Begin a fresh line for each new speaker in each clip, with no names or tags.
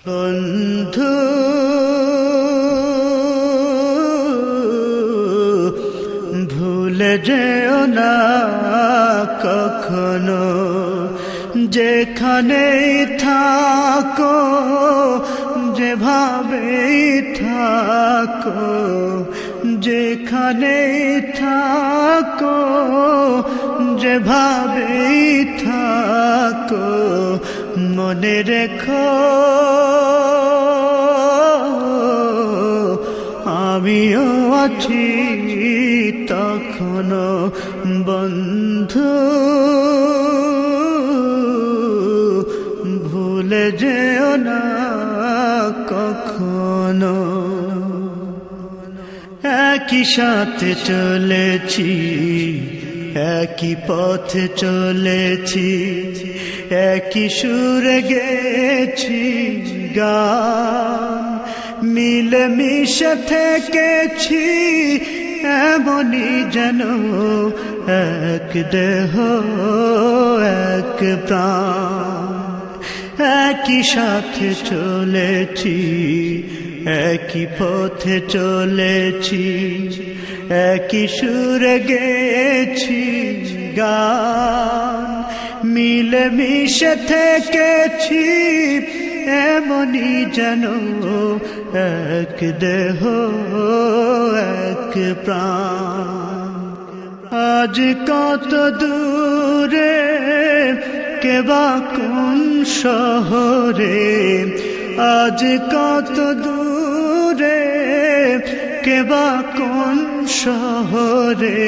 বন্ধু ভুলে যেও না কখনো, যেখানেই থাকো, যেভাবেই থাকো, যেখানেই থাকো, যেভাবেই থাকো, মনে রেখো আমিও আছি তখনো। বন্ধু ভুলে যেও না কখনো। একই সাথে চলেছি, একই পথে চলেছি, একই সুরে গেছি গান, মিলে মিশে থেকেছি এমনি যেন এক দেহ এক প্রাণ। একই সাথে চলেছি, একই পথে চলেছি, একই সুরে গেছি গান, মিলে মিশে থেকেছি এমনি যেন এক দেহ এক প্রাণ। আজ কত দূরে, কেবা কোন শহরে, আজ কত দূরে, কেবা কোন শহরে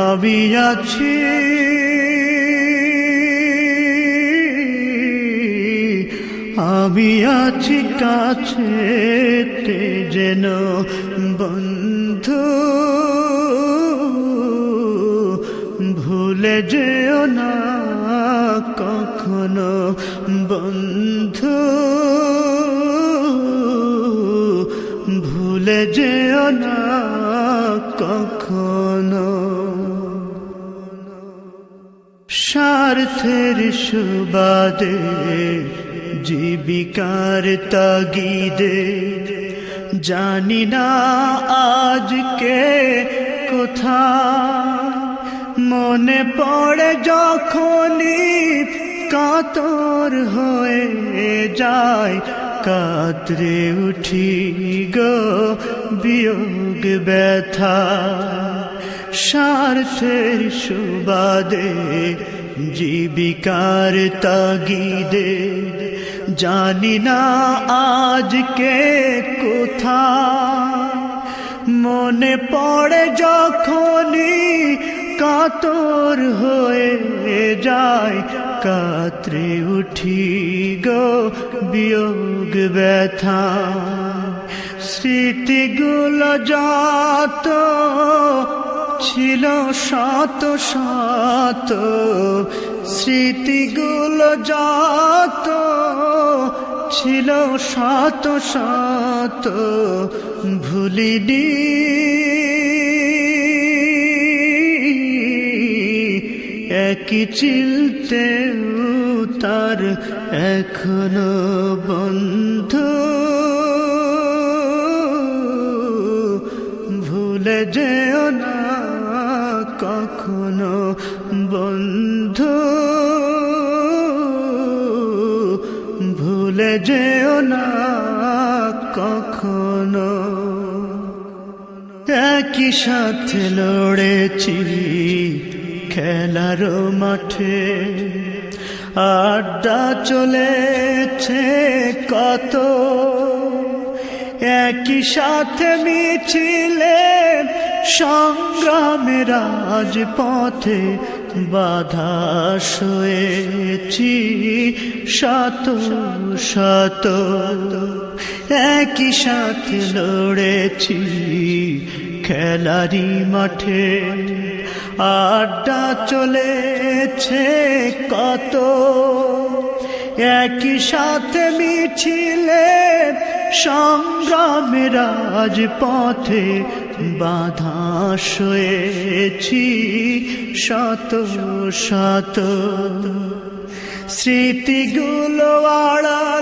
আমি আছি, আমি আছি কাছেতে যেন। বন্ধু ভুলে যেও না কখনো, বন্ধু ভুলে যেও না কখনো। স্বার্থের সুবাদে, জীবিকার তাগিদে, জানি না আজকে কোথায়, মনে পড়ে যখনই কাতর হয়ে যায়, কাতরে উঠি গো বিয়োগ ব্যথা। স্বার্থের সুবাদে, জীবিকার তাগিদে, জানি না আজকে কোথায়, মনে পড়ে যখনই কাতর হয়ে যায়, কাতরে উঠি গো বিয়োগ ব্যথা। স্মৃতিগুলো যত ছিল শত শত, স্মৃতিগুলো যত ছিল শত শত, ভুলিনি একই চিলতে তার এখনো। বন্ধু ভুলে যেও না কখনো, বন্ধু ভুলে যেও না কখনো। একই সাথে লড়েছি খেলার মাঠে, আড্ডা চলেছে কত, একই সাথে মিছিলে সংগ্রামের রাজপথে বাধা সয়েছি শত শত। একই সাথে লড়েছি খেলারি মাঠে, আড্ডা চলেছে কত, একই সাথে মিছিলে সংগ্রামের রাজপথে বাধা সয়েছি শত শত। স্মৃতিগুলো আড়ালে